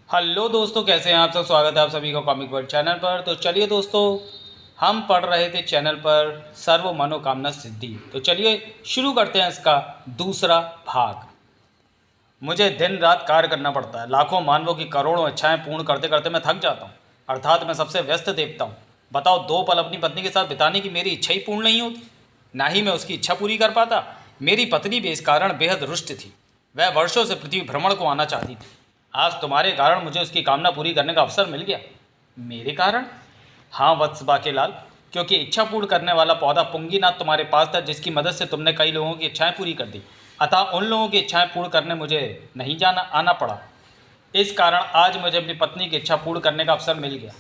Hello दोस्तों, कैसे हैं आप सब। स्वागत है आप सभी का कॉमिक वर्ल्ड चैनल पर। तो चलिए दोस्तों, हम पढ़ रहे थे चैनल पर सर्व मनोकामना सिद्धि। तो चलिए शुरू करते हैं इसका दूसरा भाग। मुझे दिन रात कार्य करना पड़ता है। लाखों मानवों की करोड़ों इच्छाएं पूर्ण करते करते मैं थक जाता हूँ। अर्थात मैं सबसे व्यस्त देवता हूँ। बताओ, 2 पल अपनी पत्नी के साथ बिताने की मेरी इच्छा ही पूर्ण नहीं होती। ना ही मैं उसकी इच्छा पूरी कर पाता। मेरी पत्नी भी इस कारण बेहद रुष्ट थी। वह वर्षों से पृथ्वी भ्रमण को आना चाहती थी। आज तुम्हारे कारण मुझे उसकी कामना पूरी करने का अवसर मिल गया। मेरे कारण? हाँ वत्स बाकेलाल, क्योंकि इच्छा पूर्ण करने वाला पौधा पुंगीनाथ तुम्हारे पास था, जिसकी मदद से तुमने कई लोगों की इच्छाएं पूरी कर दी। अतः उन लोगों की इच्छाएं पूर्ण करने मुझे नहीं जाना आना पड़ा। इस कारण आज मुझे अपनी पत्नी की इच्छा पूर्ण करने का अवसर मिल गया।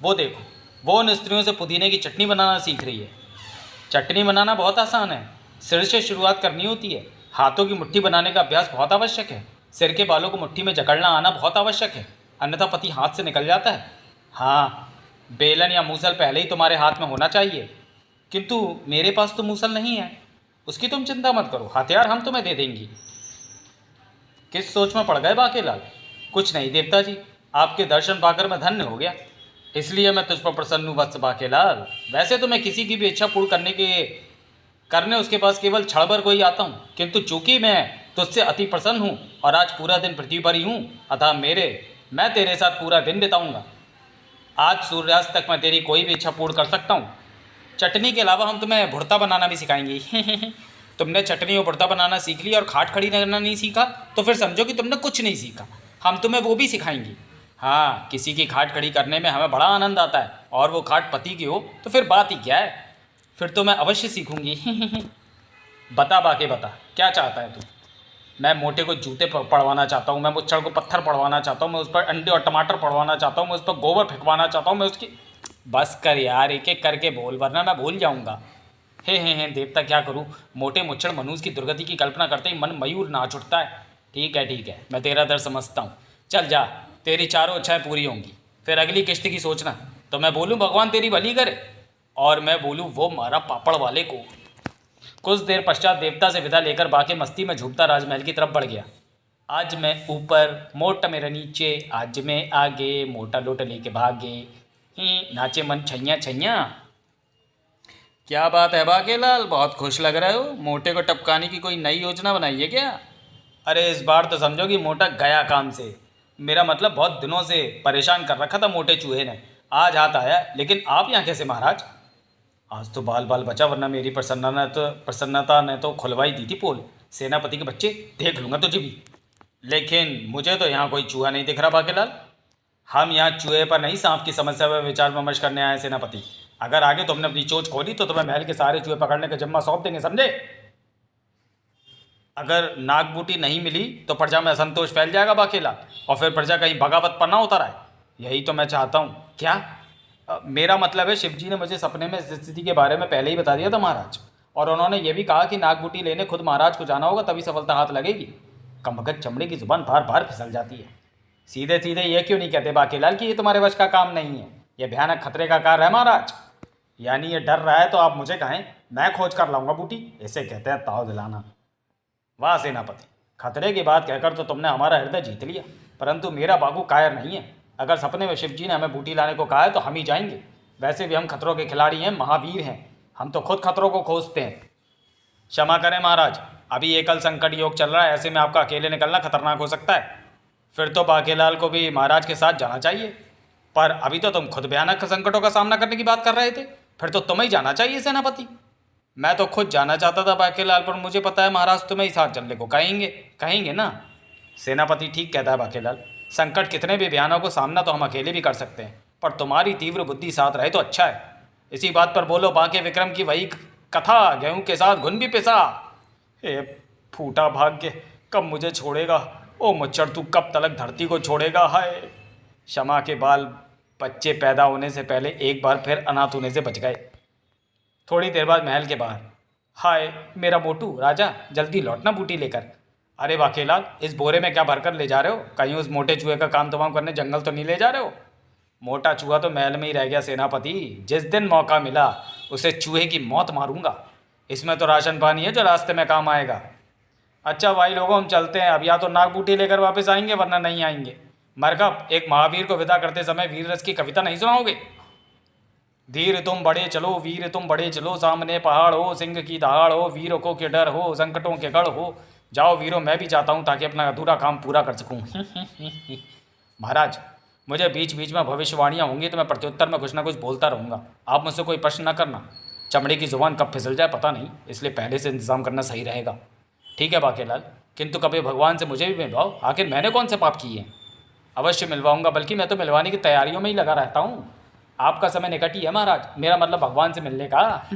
वो देखो, वो उन स्त्रियों से पुदीने की चटनी बनाना सीख रही है। चटनी बनाना बहुत आसान है। सिर से शुरुआत करनी होती है। हाथों की मुट्ठी बनाने का अभ्यास बहुत आवश्यक है। सिर के बालों को मुट्ठी में जकड़ना आना बहुत आवश्यक है, अन्यथा पति हाथ से निकल जाता है। हाँ, बेलन या मूसल पहले ही तुम्हारे हाथ में होना चाहिए, किंतु मेरे पास तो मूसल नहीं है। उसकी तुम चिंता मत करो, हथियार हम तुम्हें दे देंगी। किस सोच में पड़ गए बाकेलाल? कुछ नहीं देवता जी, आपके दर्शन पाकर मैं धन्य हो गया, इसलिए मैं तुझ पर प्रसन्न हूँ वत्स बाकेलाल। वैसे तो मैं किसी की भी इच्छा पूर्ण करने उसके पास केवल क्षण भर को ही आता हूँ, किंतु चूंकि मैं तुझसे अति प्रसन्न हूँ और आज पूरा दिन पृथ्वी पर ही हूँ, अतः मैं तेरे साथ पूरा दिन बिताऊंगा। आज सूर्यास्त तक मैं तेरी कोई भी इच्छा पूर्ण कर सकता हूँ। चटनी के अलावा हम तुम्हें भुर्ता बनाना भी सिखाएंगे। तुमने चटनी और भुर्ता बनाना सीख लिया और खाट खड़ी करना नहीं सीखा, तो फिर समझो कि तुमने कुछ नहीं सीखा। हम तुम्हें वो भी सिखाएंगे। हाँ, किसी की खाट खड़ी करने में हमें बड़ा आनंद आता है, और वो खाट पति की हो तो फिर बात ही क्या है। फिर तो मैं अवश्य सीखूंगी। बता बाके, बता क्या चाहता है तू। मैं मोटे को जूते पड़वाना चाहता हूँ, मैं मुच्छड़ को पत्थर पड़वाना चाहता हूँ, मैं उस पर अंडे और टमाटर पड़वाना चाहता हूँ, मैं उस पर गोबर फेंकवाना चाहता हूँ, मैं उसकी। बस कर यार, एक एक करके बोल, वरना मैं भूल जाऊँगा। हे देवता, क्या करूँ। मोटे मुच्छड़ मनुष्य की दुर्गति की कल्पना करते ही मन मयूर नाच उठता है। ठीक है, मैं तेरा दर्द समझता हूँ। चल जा, तेरी चारों इच्छाएँ पूरी होंगी। फिर अगली किश्त की सोचना। तो मैं बोलूँ भगवान तेरी भली करे, और मैं बोलूँ वो मारा पापड़ वाले को। कुछ देर पश्चात देवता से विदा लेकर बाके मस्ती में झूमता राजमहल की तरफ बढ़ गया। आज मैं ऊपर, मोटा मेरा नीचे, आज मैं आगे, मोटा लोट लेके भागे। ही नाचे मन छैया छैया। क्या बात है बाकेलाल, बहुत खुश लग रहे हो। मोटे को टपकाने की कोई नई योजना बनाई है क्या? अरे इस बार तो समझो कि मोटा गया काम से। मेरा मतलब बहुत दिनों से परेशान कर रखा था मोटे चूहे ने। आज हाथ आया, लेकिन आप यहाँ कैसे महाराज? आज तो बाल बाल बचा, वरना मेरी प्रसन्नता ने तो खुलवाई दी थी पोल। सेनापति के बच्चे, देख लूँगा तुझे भी। लेकिन मुझे तो यहाँ कोई चूहा नहीं दिख रहा बाकेलाल। हम यहाँ चूहे पर नहीं, सांप की समस्या पर विचार विमर्श करने आए सेनापति। अगर आगे तुमने अपनी चोंच खोली तो तुम्हें महल के सारे चूहे पकड़ने का जिम्मा सौंप देंगे, समझे? अगर नागबूटी नहीं मिली तो प्रजा में असंतोष फैल जाएगा बाकेलाल, और फिर प्रजा कहीं बगावत पर ना उतर आए। यही तो मैं चाहता हूँ। क्या? मेरा मतलब है, शिवजी ने मुझे सपने में इस स्थिति के बारे में पहले ही बता दिया था महाराज, और उन्होंने ये भी कहा कि नागबूटी लेने खुद महाराज को जाना होगा, तभी सफलता हाथ लगेगी। कमबख्त चमड़े की जुबान बार बार फिसल जाती है। सीधे सीधे ये क्यों नहीं कहते बाकेलाल कि ये तुम्हारे वश का काम नहीं है, ये भयानक खतरे का कार्य है महाराज। यानी ये डर रहा है तो आप मुझे कहें, मैं खोज कर लाऊंगा बूटी। इसे कहते हैं ताव दिलाना। वाह सेनापति, खतरे की बात कहकर तो तुमने हमारा हृदय जीत लिया, परंतु मेरा बाबू कायर नहीं है। अगर सपने में शिवजी ने हमें बूटी लाने को कहा है तो हम ही जाएंगे। वैसे भी हम खतरों के खिलाड़ी हैं, महावीर हैं। हम तो खुद खतरों को खोजते हैं। क्षमा करें महाराज, अभी एकल संकट योग चल रहा है, ऐसे में आपका अकेले निकलना खतरनाक हो सकता है। फिर तो बाकेलाल को भी महाराज के साथ जाना चाहिए। पर अभी तो तुम खुद भयानक संकटों का सामना करने की बात कर रहे थे, फिर तो तुम्हें ही जाना चाहिए सेनापति। मैं तो खुद जाना चाहता था बाकेलाल, पर मुझे पता है महाराज तुम्हें ही साथ चलने को कहेंगे। कहेंगे ना? सेनापति ठीक कहता है बाकेलाल। संकट कितने भी भयानक को सामना तो हम अकेले भी कर सकते हैं, पर तुम्हारी तीव्र बुद्धि साथ रहे तो अच्छा है। इसी बात पर बोलो बाके विक्रम की वही कथा, गेहूं के साथ घुन भी पिसा। हे फूटा भाग्य, कब मुझे छोड़ेगा? ओ मुच्चर, तू कब तलक धरती को छोड़ेगा? हाय। क्षमा के बाल बच्चे पैदा होने से पहले एक बार फिर अनाथ होने से बच गए। थोड़ी देर बाद महल के बाहर, हाय मेरा मोटू राजा, जल्दी लौटना बूटी लेकर। अरे वाकेलाल, इस बोरे में क्या भरकर ले जा रहे हो? कहीं उस मोटे चूहे का काम तमाम करने जंगल तो नहीं ले जा रहे हो? मोटा चूहा तो महल में ही रह गया सेनापति। जिस दिन मौका मिला उसे चूहे की मौत मारूंगा। इसमें तो राशन पानी है जो रास्ते में काम आएगा। अच्छा भाई लोगों, हम चलते हैं अब। या तो नाग बूटी लेकर वापस आएंगे, वरना नहीं आएंगे। मरकब, एक महावीर को विदा करते समय वीर रस की कविता नहीं सुनाओगे? धीर तुम बड़े चलो, वीर तुम बड़े चलो, सामने पहाड़ हो, सिंह की दहाड़ हो, वीरों को के डर हो, संकटों के गढ़ हो। जाओ वीरों, मैं भी चाहता हूँ ताकि अपना अधूरा काम पूरा कर सकूँ। महाराज, मुझे बीच बीच में भविष्यवाणियाँ होंगी तो मैं प्रत्युत्तर में कुछ ना कुछ बोलता रहूँगा। आप मुझसे कोई प्रश्न न करना। चमड़े की जुबान कब फिसल जाए पता नहीं, इसलिए पहले से इंतजाम करना सही रहेगा। ठीक है बाकेलाल, किंतु कभी भगवान से मुझे भी मिलवाओ। आखिर मैंने कौन से पाप किए हैं? अवश्य मिलवाऊंगा, बल्कि मैं तो मिलवाने की तैयारियों में ही लगा रहता हूँ। आपका समय निकट ही है महाराज, मेरा मतलब भगवान से मिलने का।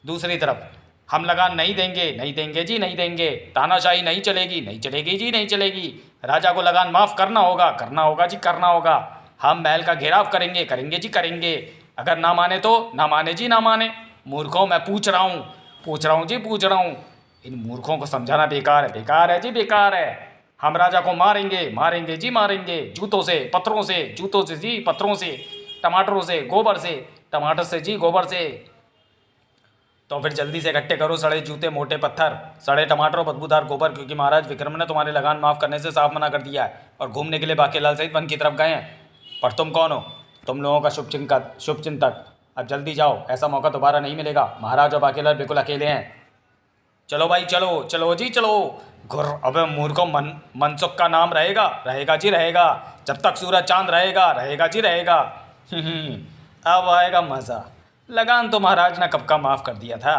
दूसरी तरफ, हम लगान नहीं देंगे, नहीं देंगे जी नहीं देंगे। तानाशाही नहीं चलेगी, नहीं चलेगी जी नहीं चलेगी। राजा को लगान माफ़ करना होगा जी करना होगा। हम महल का घेराव करेंगे, करेंगे जी करेंगे। अगर ना माने तो ना माने जी ना माने। मूर्खों, मैं पूछ रहा हूँ जी पूछ रहा हूँ। इन मूर्खों को समझाना बेकार है जी बेकार है। हम राजा को मारेंगे, मारेंगे जी मारेंगे। जूतों से, पत्थरों से, जूतों से जी पत्थरों से, टमाटरों से, गोबर से, टमाटर से जी गोबर से। तो फिर जल्दी से इकट्ठे करो सड़े जूते, मोटे पत्थर, सड़े टमाटर और बदबूदार गोबर, क्योंकि महाराज विक्रम ने तुम्हारे लगान माफ़ करने से साफ मना कर दिया है और घूमने के लिए बाकेलाल सहित वन की तरफ गए हैं। पर तुम कौन हो? तुम लोगों का शुभचिंतक। अब जल्दी जाओ, ऐसा मौका दोबारा नहीं मिलेगा। महाराज और बाकेलाल बिल्कुल अकेले हैं। चलो भाई चलो, चलो जी चलो। घुर, अबे मूर्खों, मनसुख का नाम रहेगा, रहेगा जी रहेगा। जब तक सूरज चांद रहेगा, रहेगा जी रहेगा। अब आएगा मज़ा। लगान तो महाराज ने कब का माफ़ कर दिया था।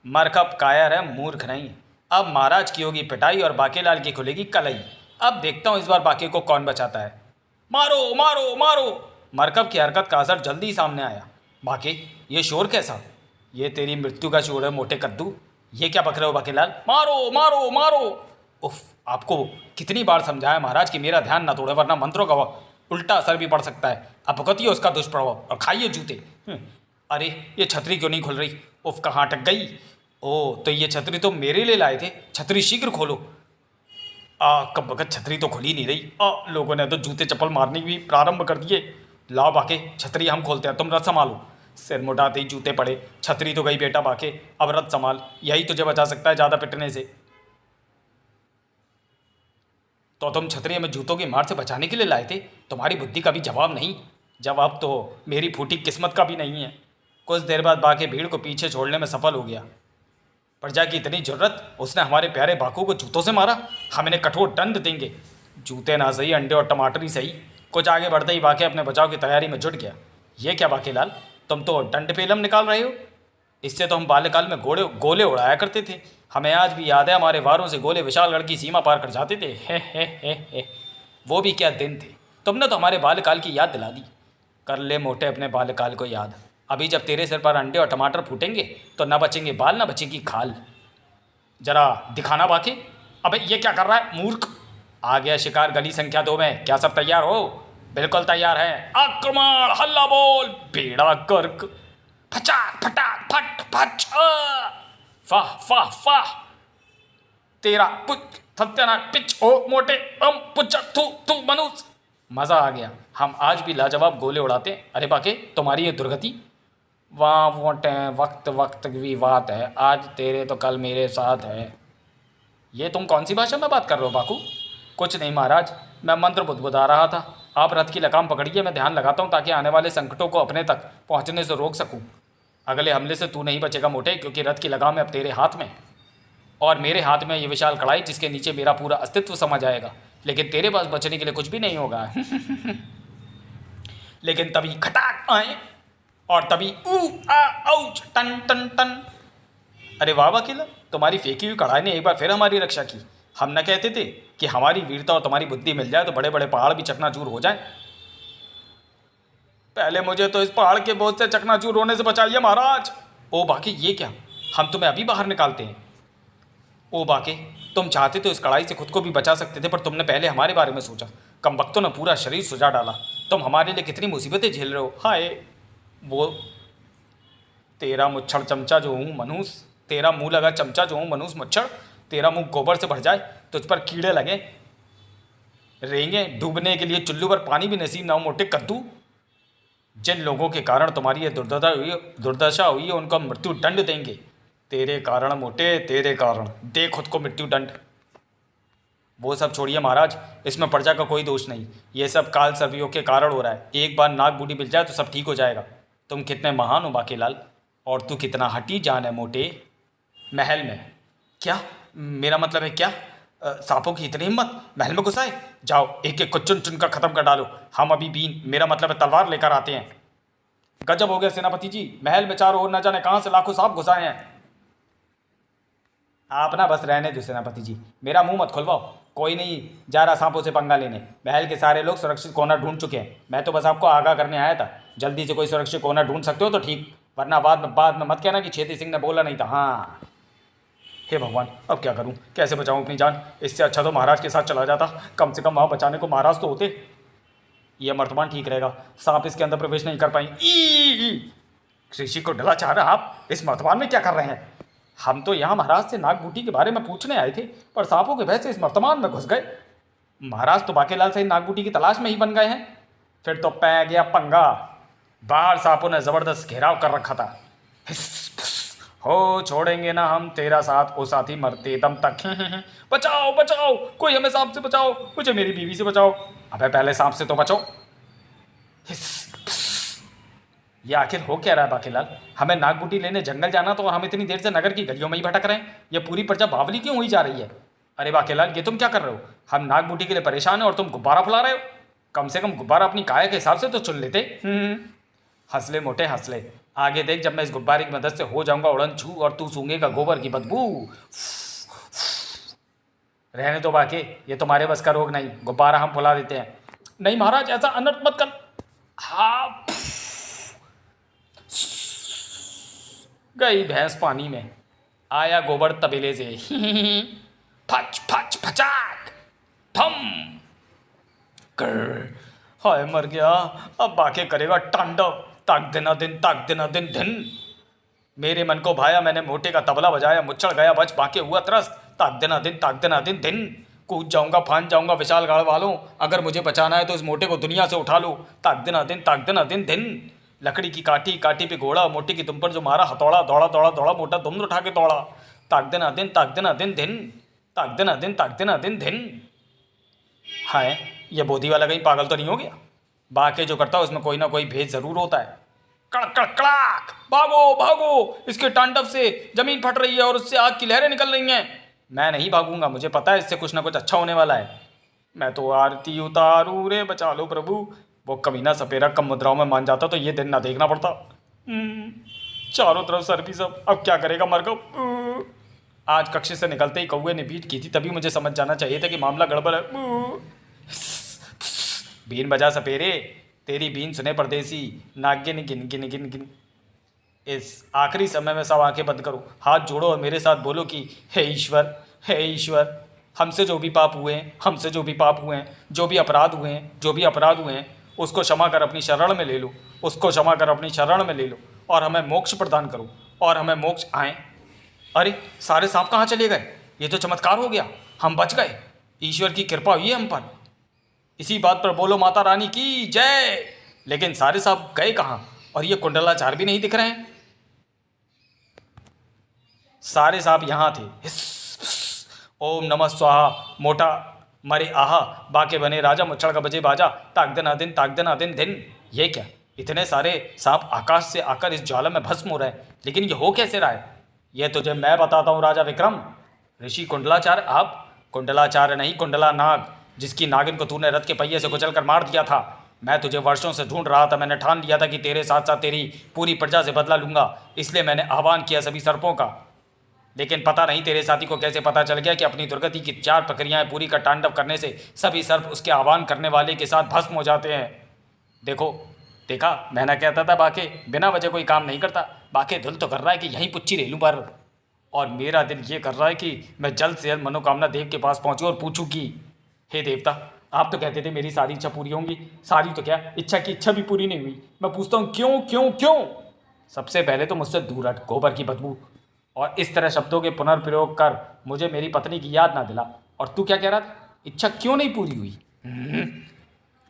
मरकब कायर है, मूर्ख नहीं। अब महाराज की होगी पिटाई और बाकेलाल की खुलेगी कलई। अब देखता हूँ इस बार बाकी को कौन बचाता है। मारो मारो मारो। मरकब की हरकत का असर जल्दी ही सामने आया। बाकी, ये शोर कैसा? ये तेरी मृत्यु का शोर है मोटे कद्दू। ये क्या बक रहे हो बाकेलाल? मारो मारो मारो। उफ, आपको कितनी बार समझाया महाराज कि मेरा ध्यान ना तोड़े, वरना मंत्रों का उल्टा असर भी पड़ सकता है। अब भुगतिए उसका दुष्प्रभाव और खाइए जूते। अरे, ये छतरी क्यों नहीं खुल रही? उफ, कहाँ अटक गई? ओ, तो ये छतरी तो मेरे लिए लाए थे। छतरी शीघ्र खोलो। कब वक़्त छतरी तो खुल ही नहीं रही। लोगों ने तो जूते चप्पल मारने भी प्रारंभ कर दिए। लाओ बाके, छतरी हम खोलते हैं, तुम रथ संभालो। सिर मुटाते ही जूते पड़े। छतरी तो गई बेटा बाके, अब रथ संभाल, यही तुझे बचा सकता है ज़्यादा पिटने से। तो तुम छतरी हमें जूतों की मार से बचाने के लिए लाए थे? तुम्हारी बुद्धि का भी जवाब नहीं। जवाब तो मेरी फूटी किस्मत का भी नहीं है। कुछ देर बाद बाके भीड़ को पीछे छोड़ने में सफल हो गया। प्रजा की इतनी जरूरत, उसने हमारे प्यारे बाकू को जूतों से मारा। हम इन्हें कठोर दंड देंगे। जूते ना सही, अंडे और टमाटर ही सही। कुछ आगे बढ़ते ही बाके अपने बचाव की तैयारी में जुट गया। ये क्या बाकेलाल, तुम तो दंड पेलम निकाल रहे हो? इससे तो हम बाल्यकाल में गोले उड़ाया करते थे। हमें आज भी याद है, हमारे वारों से गोले विशालगढ़ की सीमा पार कर जाते थे। हे। वो भी क्या दिन थे। तुमने तो हमारे बाल्यकाल की याद दिला दी। कर ले मोटे अपने बाल्यकाल को याद। अभी जब तेरे सिर पर अंडे और टमाटर फूटेंगे तो न बचेंगे बाल, न बचेगी खाल। जरा दिखाना बाकी। अबे ये क्या कर रहा है मूर्ख? आ गया शिकार गली संख्या 2 में। क्या सब तैयार हो? बिल्कुल तैयार है। आक्रमण, हल्ला बोल, बेड़ा गर्क। फटाक फटाक फट फट। फाह फाह फाह। तेरा पुच सत्यानाश पिच ओ मोटे पुच तू तू मनुष्य। मज़ा आ गया। हम आज भी लाजवाब गोले उड़ाते। अरे बाके, तुम्हारी ये दुर्गति। वाह वोटे, वक्त वक्त की बात है। आज तेरे तो कल मेरे साथ है। ये तुम कौन सी भाषा में बात कर रहे हो बाकू? कुछ नहीं महाराज, मैं मंत्र बुदबुदा रहा था। आप रथ की लगाम पकड़िए, मैं ध्यान लगाता हूँ ताकि आने वाले संकटों को अपने तक पहुँचने से रोक सकूँ। अगले हमले से तू नहीं बचेगा मोटे, क्योंकि रथ की लगाम अब तेरे हाथ में। और मेरे हाथ में ये विशाल कड़ाई, जिसके नीचे मेरा पूरा अस्तित्व समा जाएगा। लेकिन तेरे पास बचने के लिए कुछ भी नहीं होगा। लेकिन तभी खटाक आए और तभी ऊ आ औच टन टन टन। अरे वाह वकील, तुम्हारी फेंकी हुई कढ़ाई ने एक बार फिर हमारी रक्षा की। हम न कहते थे कि हमारी वीरता और तुम्हारी बुद्धि मिल जाए तो बड़े बड़े पहाड़ भी चकनाचूर हो जाएं। पहले मुझे तो इस पहाड़ के बोझ से चकनाचूर होने से बचाइए महाराज। ओ बाकी, ये क्या? हम तुम्हें अभी बाहर निकालते हैं। ओ बाके, तुम चाहते तो इस कढ़ाई से खुद को भी बचा सकते थे, पर तुमने पहले हमारे बारे में सोचा। कम वक्तों ने पूरा शरीर सुझा डाला। तुम हमारे लिए कितनी मुसीबतें झेल रहे हो। हाय वो तेरा मुच्छड़ चमचा जो हूँ मनुष्य, तेरा मुंह लगा चमचा जो हूँ मनुष्य मुच्छड़। तेरा मुंह गोबर से भर जाए, तुझ पर कीड़े लगे रेंगे, डूबने के लिए चुल्लू पर पानी भी नसीब ना हो मोटे कद्दू। जिन लोगों के कारण तुम्हारी ये दुर्दशा हुई है, उनको मृत्यु दंड देंगे। तेरे कारण मोटे, तेरे कारण। दे खुद को मृत्यु दंड। वो सब छोड़िए महाराज, इसमें प्रजा का कोई दोष नहीं। ये सब काल सर्पियों के कारण हो रहा है। एक बार नाग बूटी मिल जाए तो सब ठीक हो जाएगा। तुम कितने महान हो बाकेलाल, और तू कितना हटी जान है मोटे। महल में क्या? मेरा मतलब है क्या? सांपों की इतनी हिम्मत, महल में घुसाए? जाओ एक एक को चुन चुन कर खत्म कर डालो। हम अभी बीन, मेरा मतलब है तलवार लेकर आते हैं। गजब हो गया सेनापति जी, महल में चारों ओर न जाने कहाँ से लाखों सांप घुसाए हैं। आप ना बस रहने दो सेनापति जी, मेरा मुंह मत खुलवाओ। कोई नहीं जा रहा सांपों से पंगा लेने। महल के सारे लोग सुरक्षित कोना ढूंढ चुके हैं। मैं तो बस आपको आगाह करने आया था। जल्दी से कोई सुरक्षित कोना ढूंढ सकते हो तो ठीक, वरना बाद में मत कहना कि छेदी सिंह ने बोला नहीं था। हाँ, हे भगवान, अब क्या करूं, कैसे बचाऊं अपनी जान। इससे अच्छा तो महाराज के साथ चला जाता, कम से कम वहाँ बचाने को महाराज तो होते। यह वर्तमान ठीक रहेगा, सांप इसके अंदर प्रवेश नहीं कर पाएंगे। ऋषि को डला चाह रहा आप इस वर्तमान में क्या कर रहे हैं? हम तो यहाँ महाराज से नागबूटी के बारे में पूछने आए थे, पर सांपों के भय से इस वर्तमान में घुस गए। महाराज तो बाकेलाल से नागबूटी की तलाश में ही बन गए हैं। फिर तो पै गया पंगा। बाहर सांपों ने जबरदस्त घेराव कर रखा था। हिस फुस, हो छोड़ेंगे ना हम तेरा साथ, ओ साथी मरते दम तक। बचाओ बचाओ, कोई हमें सांप से बचाओ, मुझे मेरी बीवी से बचाओ। अबे पहले सांप से तो बचो। हिस फुस, ये आखिर हो क्या रहा है बाकेलाल? हमें नागबूटी लेने जंगल जाना तो, और हम इतनी देर से नगर की गलियों में ही भटक रहे हैं। ये पूरी प्रजा बावली क्यों हुई जा रही है? अरे बाकेलाल, ये तुम क्या कर रहे हो? हम नागबूटी के लिए परेशान हैं और तुम गुब्बारा फुला रहे हो। कम से कम गुब्बारा अपनी काया के हिसाब से तो चुन लेते। हंसले मोटे हंसले, आगे देख, जब मैं इस गुब्बारे की मदद से हो जाऊंगा उड़न छू और तू सूंघेगा गोबर की बदबू। रहने दो बाके, ये तुम्हारे बस का रोग नहीं, गुब्बारा हम फुला देते हैं। नहीं महाराज, ऐसा अनर्थ मत कर। हाँ, गई भैंस पानी में, आया गोबर तबेले से। फच फच फचाक थम कर। हाय मर गया, अब बाके करेगा तांडव। ताक दिना दिन, ताक दिना दिन दिन। मेरे मन को भाया, मैंने मोटे का तबला बजाया, मुच्छड़ गया बच, बाके हुआ त्रस्त। ताक दिना दिन, ताक दिना दिन दिन। कूद जाऊंगा, फान जाऊंगा विशाल गाड़ वालों, अगर मुझे बचाना है तो इस मोटे को दुनिया से उठा लो। ताक दिना दिन, ताक दिना दिन दिन। लकड़ी की काटी, काटी पे घोड़ा, मोटी की तुम पर जो मारा हथौड़ा, दौड़ा दौड़ा दौड़ा, मोटा दुम उठा के दौड़ा। ताक दिना दिन, ताक दिना दिन दिन। ताक दिना दिन, ताक दिना दिन दिन। हाय, ये बोधी वाला कहीं पागल तो नहीं हो गया? बाके जो करता है उसमें कोई ना कोई भेद जरूर होता है। कड़क कड़क कड़ाक, भागो भागो, इसके तांडव से जमीन फट रही है और उससे आग की लहरें निकल रही हैं। मैं नहीं भागूंगा, मुझे पता है इससे कुछ ना कुछ अच्छा होने वाला है। मैं तो आरती उतारू रे, बचा लो प्रभु। वो कमीना सपेरा कम मुद्राओं में मान जाता तो ये दिन ना देखना पड़ता। चारों तरफ सर भी सब, अब क्या करेगा मरगब। आज कक्ष से निकलते ही कौवे ने बीट की थी, तभी मुझे समझ जाना चाहिए था कि मामला गड़बड़ है। बीन बजा सपेरे, तेरी बीन सुने परदेसी, नागिन गिन गिन गिन गिन। इस आखिरी समय में सब आंखें बंद करो, हाथ जोड़ो और मेरे साथ बोलो कि हे ईश्वर, हे ईश्वर, हमसे जो भी पाप हुए हैं, हमसे जो भी पाप हुए हैं, जो भी अपराध हुए हैं, जो भी अपराध हुए हैं, उसको क्षमा कर अपनी शरण में ले लो, उसको क्षमा कर अपनी शरण में ले लो, और हमें मोक्ष प्रदान करो, और हमें मोक्ष आए। अरे सारे सांप कहाँ चले गए? ये तो चमत्कार हो गया, हम बच गए। ईश्वर की कृपा हुई है हम पर। इसी बात पर बोलो माता रानी की जय। लेकिन सारे सांप गए कहाँ? और ये कुंडलाचार भी नहीं दिख रहे हैं। सारे सांप यहाँ थे। ओम नमः स्वाहा, मोटा मरे आहा, बाके बने राजा, मुच्छड़ का बजे बाजा। ताक दिना दिन, ताक दिना दिन दिन। ये क्या, इतने सारे सांप आकाश से आकर इस ज्वाला में भस्म हो रहे हैं, लेकिन ये हो कैसे रहा है? ये तुझे मैं बताता हूँ राजा विक्रम। ऋषि कुंडलाचार्य, आप? कुंडलाचार्य नहीं, कुंडला नाग, जिसकी नागिन को तूने रथ के पहिए से कुचल कर मार दिया था। मैं तुझे वर्षों से ढूंढ रहा था। मैंने ठान लिया था कि तेरे साथ साथ तेरी पूरी प्रजा से बदला लूंगा, इसलिए मैंने आह्वान किया सभी सर्पों का। लेकिन पता नहीं तेरे साथी को कैसे पता चल गया कि अपनी दुर्गति की 4 प्रक्रियाएं पूरी का तांडव करने से सभी सर्प उसके आह्वान करने वाले के साथ भस्म हो जाते हैं। देखा, मैं ना कहता था बाके बिना वजह कोई काम नहीं करता। बाके दिल तो कर रहा है कि यहीं पुच्ची ले लूँ पर, और मेरा दिल ये कर रहा है कि मैं जल्द से जल्द मनोकामना देव के पास पहुँचूँ और पूछूँ कि हे देवता, आप तो कहते थे मेरी सारी इच्छा पूरी होंगी। सारी तो क्या, इच्छा की इच्छा भी पूरी नहीं हुई। मैं पूछता हूँ क्यों क्यों क्यों? सबसे पहले तो मुझसे दूर हट, गोबर की बदबू। और इस तरह शब्दों के पुनर्प्रयोग कर मुझे मेरी पत्नी की याद ना दिला। और तू क्या कह रहा था, इच्छा क्यों नहीं पूरी हुई?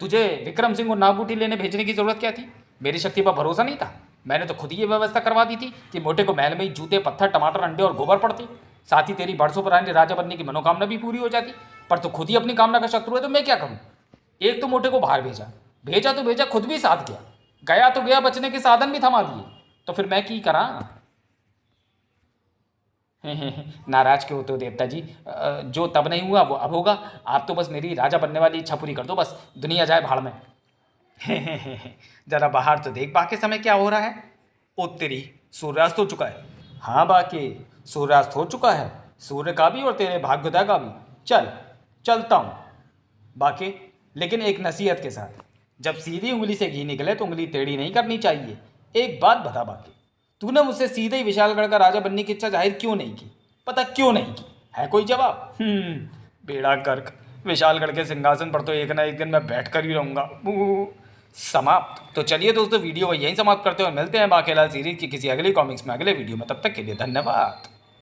तुझे विक्रम सिंह और नागबूटी लेने भेजने की जरूरत क्या थी? मेरी शक्ति पर भरोसा नहीं था? मैंने तो खुद ही ये व्यवस्था करवा दी थी कि मोटे को महल में ही जूते, पत्थर, टमाटर, अंडे और गोबर पड़ते, साथ ही तेरी बरसों पुरानी राजा बनने की मनोकामना भी पूरी हो जाती। पर तो खुद ही अपनी कामना का शत्रु है, तो मैं क्या करूं? एक तो मोटे को बाहर भेजा, भेजा तो भेजा, खुद भी साथ गया, गया तो गया, बचने के साधन भी थमा दिए, तो फिर मैं की करा? नाराज क्यों होते हो देवता जी? जो तब नहीं हुआ वो अब होगा। आप तो बस मेरी राजा बनने वाली इच्छा पूरी कर दो, बस दुनिया जाए भाड़ में। जरा बाहर तो देख, बाकी समय क्या हो रहा है? ओ तेरी, सूर्यास्त हो चुका है। हाँ बाकी सूर्यास्त हो चुका है, सूर्य का भी और तेरे भाग्योदय का भी। चल, चलता हूँ बाकी, लेकिन एक नसीहत के साथ, जब सीधी उंगली से घी निकले तो उंगली टेढ़ी नहीं करनी चाहिए। एक बात बता बाकी, तूने मुझसे सीधे ही विशालगढ़ का राजा बनने की इच्छा जाहिर क्यों नहीं की? पता क्यों नहीं की? है कोई जवाब? बेड़ा गर्क, विशालगढ़ के सिंहासन पर तो एक ना एक दिन मैं बैठ कर ही रहूंगा। समाप्त। तो चलिए दोस्तों, वीडियो को यहीं समाप्त करते हुए मिलते हैं बाकीलाल सीरीज की किसी अगली कॉमिक्स में अगले वीडियो में। तब तक के लिए धन्यवाद।